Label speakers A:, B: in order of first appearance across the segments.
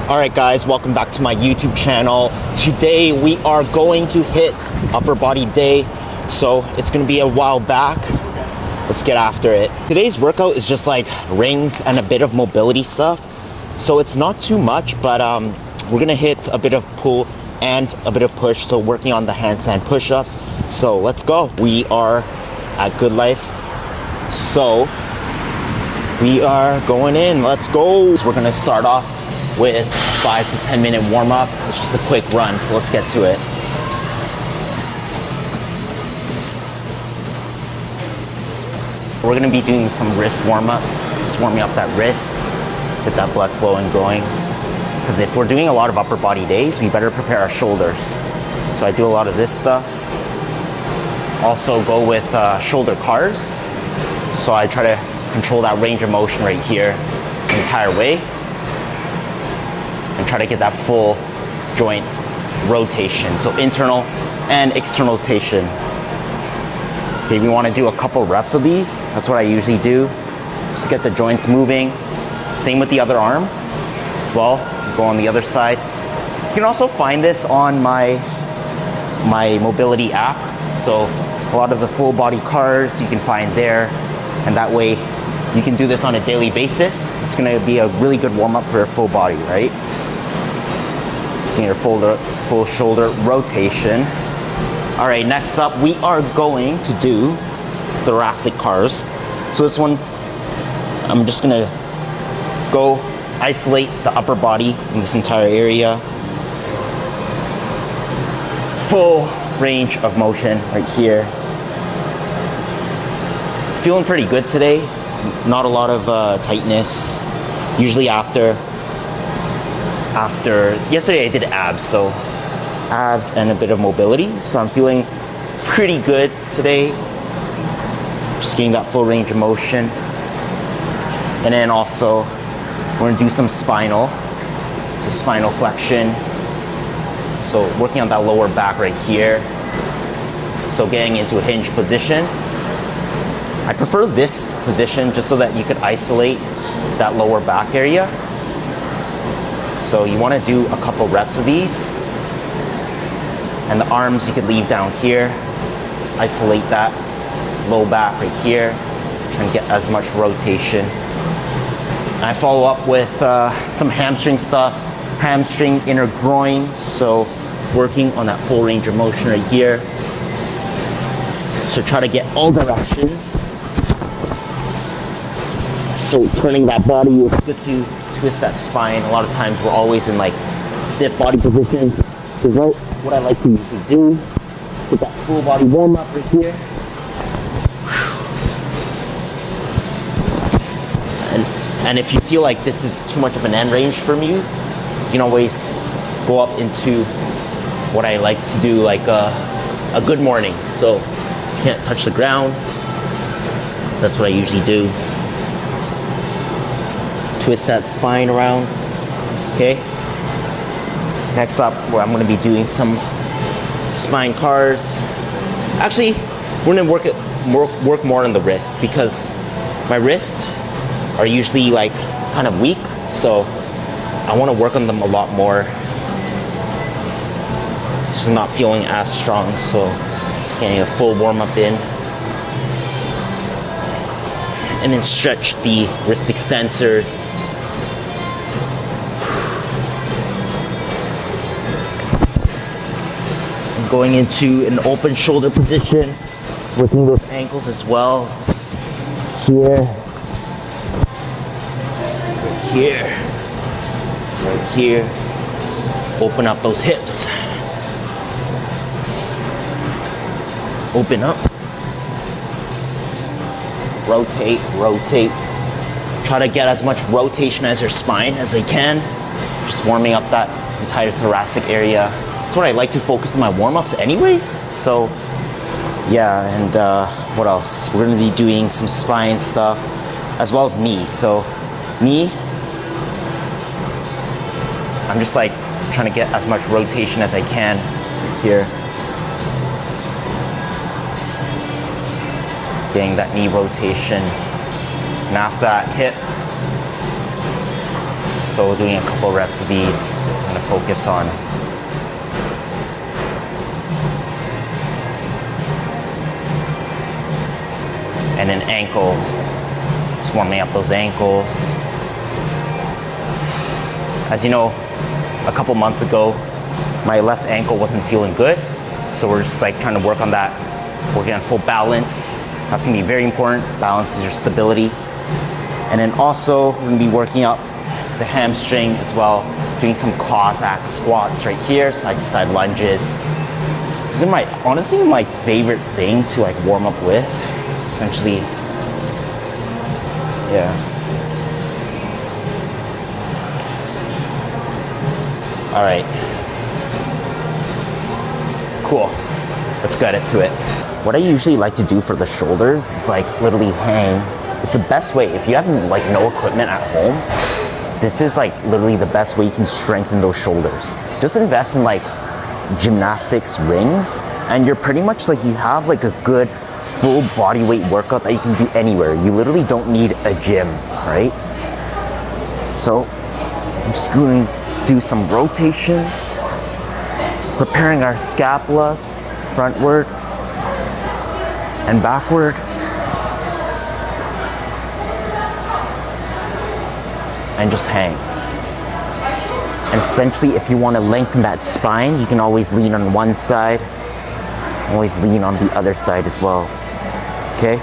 A: Alright guys, welcome back to my YouTube channel. Today we are going to hit upper body day. So it's gonna be a while back. Let's get after it. Today's workout is just like rings and a bit of mobility stuff. So it's not too much, but we're gonna hit a bit of pull and a bit of push. So working on the handstand push-ups. So let's go. We are at Good Life. So we are going in, let's go. So we're gonna start off with 5 to 10 minute warm up. It's just a quick run, so let's get to it. We're gonna be doing some wrist warm ups, just warming up that wrist, get that blood flowing going. Because if we're doing a lot of upper body days, we better prepare our shoulders. So I do a lot of this stuff. Also go with shoulder cars. So I try to control that range of motion right here the entire way. And try to get that full joint rotation. So internal and external rotation. Okay, we want to do a couple reps of these. That's what I usually do. Just to get the joints moving. Same with the other arm as well. Go on the other side. You can also find this on my mobility app. So a lot of the full body cars you can find there. And that way you can do this on a daily basis. It's going to be a really good warm up for a full body, right? Your full shoulder rotation. All right, next up, we are going to do thoracic cars. So this one, I'm just gonna go isolate the upper body in this entire area. Full range of motion right here. Feeling pretty good today. Not a lot of tightness. Usually after yesterday I did abs, so abs and a bit of mobility, so I'm feeling pretty good today. Just getting that full range of motion. And then also we're gonna do some spinal, so spinal flexion, so working on that lower back right here, so getting into a hinge position. I prefer this position just so that you could isolate that lower back area. So you want to do a couple reps of these. And the arms you could leave down here. Isolate that low back right here. And get as much rotation. And I follow up with some hamstring stuff. Hamstring, inner groin. So working on that full range of motion right here. So try to get all directions. So turning that body, it's good to twist that spine. A lot of times we're always in like stiff body position. So what I like to usually do, get that full body warm up right here. And if you feel like this is too much of an end range from you, you can always go up into what I like to do, like a good morning. So you can't touch the ground. That's what I usually do. Twist that spine around, okay? Next up, I'm gonna be doing some spine cars. Actually, we're gonna work more on the wrist because my wrists are usually like kind of weak, so I wanna work on them a lot more. Just not feeling as strong, so just getting a full warm up in. And then stretch the wrist extensors. I'm going into an open shoulder position, working those ankles as well. Here, right here, right here. Open up those hips. Open up. Rotate, rotate. Try to get as much rotation as your spine as I can. Just warming up that entire thoracic area. That's what I like to focus on my warm-ups anyways. So yeah, and what else? We're gonna be doing some spine stuff as well as knee. So knee, I'm just like trying to get as much rotation as I can here. Getting that knee rotation. And after that, hip. So doing a couple reps of these, I'm gonna focus on and then ankles, just warming up those ankles. As you know, a couple months ago, my left ankle wasn't feeling good, so we're just like trying to work on that, working on full balance. That's gonna be very important. Balance is your stability. And then also, we're gonna be working up the hamstring as well, doing some Cossack squats right here, side to side lunges. These are honestly my favorite thing to like warm up with. Essentially, yeah. All right. Cool. Let's get into it. What I usually like to do for the shoulders is like literally hang. It's the best way. If you have like no equipment at home, this is like literally the best way you can strengthen those shoulders. Just invest in like gymnastics rings, and you're pretty much like, you have like a good full body weight workout that you can do anywhere. You literally don't need a gym, right? So I'm just going to do some rotations, preparing our scapulas frontward and backward. And just hang. And essentially, if you want to lengthen that spine, you can always lean on one side, always lean on the other side as well. Okay?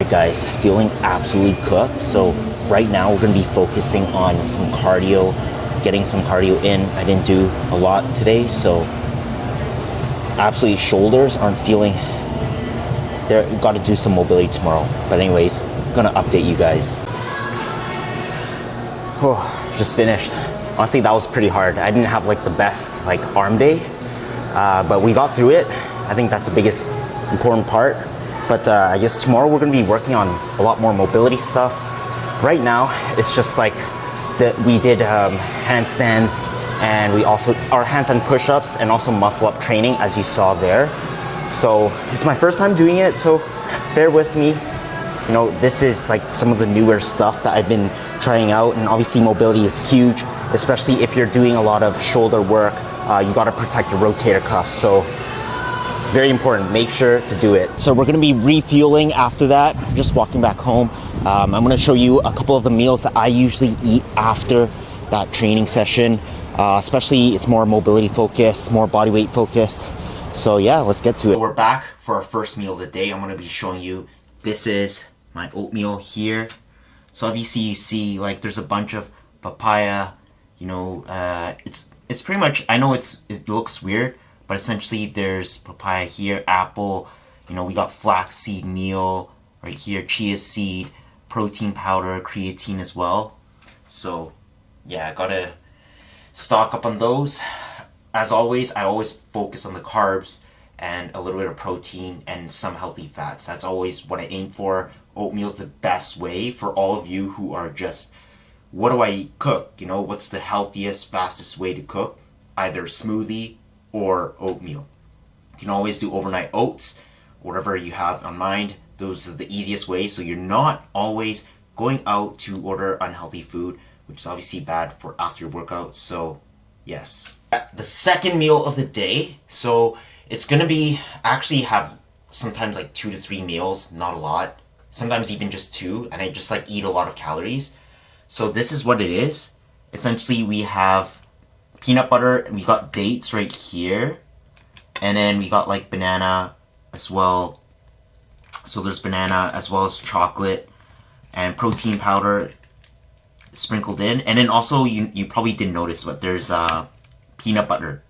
A: Guys, feeling absolutely cooked. So right now we're going to be focusing on some cardio, getting some cardio in. I didn't do a lot today, so absolutely shoulders aren't feeling, they've got to do some mobility tomorrow. But anyways, I'm gonna update you guys. Oh, just finished. Honestly, that was pretty hard. I didn't have like the best like arm day, but we got through it. I think that's the biggest important part. But I guess tomorrow we're gonna be working on a lot more mobility stuff. Right now, it's just like that we did handstands, and we also, our handstand push-ups and also muscle up training, as you saw there. So it's my first time doing it, so bear with me. You know, this is like some of the newer stuff that I've been trying out, and obviously mobility is huge, especially if you're doing a lot of shoulder work. You gotta protect your rotator cuff, so very important, make sure to do it. So we're gonna be refueling after that, just walking back home. I'm gonna show you a couple of the meals that I usually eat after that training session. Especially it's more mobility focused, more body weight focused. So yeah, let's get to it. We're back for our first meal of the day. I'm gonna be showing you, this is my oatmeal here. So obviously you see like there's a bunch of papaya, you know, it's pretty much, I know it looks weird, but essentially there's papaya here, apple, you know, we got flaxseed meal right here, chia seed, protein powder, creatine as well. So yeah, I gotta stock up on those. As always, I always focus on the carbs and a little bit of protein and some healthy fats. That's always what I aim for. Oatmeal's the best way for all of you who are just, what do I cook? You know, what's the healthiest, fastest way to cook? Either smoothie or oatmeal. You can always do overnight oats, whatever you have on mind. Those are the easiest ways, so you're not always going out to order unhealthy food, which is obviously bad for after your workout. So yes. The second meal of the day, so it's gonna be, actually have sometimes like 2 to 3 meals, not a lot, sometimes even just 2, and I just like eat a lot of calories. So this is what it is. Essentially we have peanut butter, and we got dates right here, and then we got like banana as well. So there's banana as well as chocolate and protein powder sprinkled in, and then also you probably didn't notice, but there's peanut butter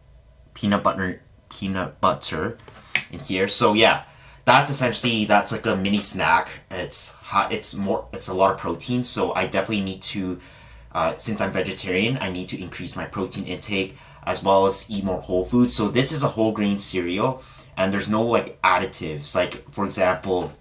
A: in here. So yeah, that's essentially, that's like a mini snack. It's hot, it's a lot of protein, so I definitely need to, since I'm vegetarian, I need to increase my protein intake as well as eat more whole foods. So this is a whole grain cereal, and there's no like additives. Like for example,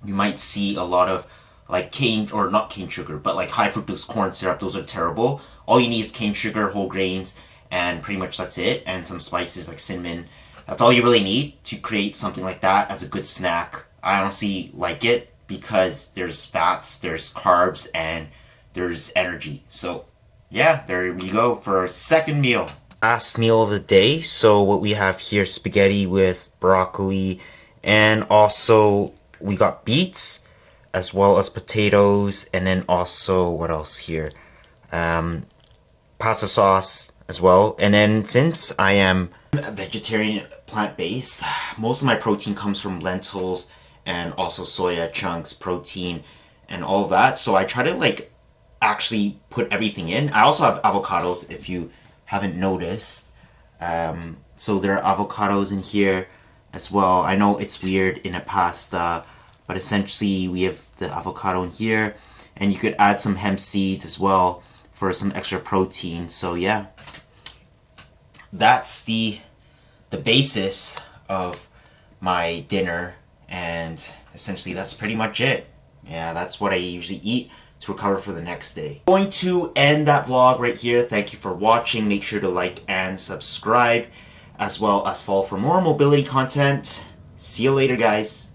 A: you might see a lot of like cane, or not cane sugar, but like high fructose corn syrup. Those are terrible. All you need is cane sugar, whole grains, and pretty much that's it, and some spices like cinnamon. That's all you really need to create something like that as a good snack. I honestly like it because there's fats, there's carbs, and there's energy. So yeah, there we go for our second meal. Last meal of the day. So what we have here, spaghetti with broccoli, and also we got beets as well as potatoes, and then also what else here, pasta sauce as well. And then since I am a vegetarian, plant-based, most of my protein comes from lentils and also soya chunks, protein, and all of that. So I try to like actually put everything in. I also have avocados, if you haven't noticed. So there are avocados in here as well. I know it's weird in a pasta, but essentially we have the avocado in here, and you could add some hemp seeds as well for some extra protein. So yeah, that's the basis of my dinner, and essentially that's pretty much it. Yeah, that's what I usually eat to recover for the next day. I'm going to end that vlog right here. Thank you for watching. Make sure to like and subscribe, as well as follow for more mobility content. See you later, guys.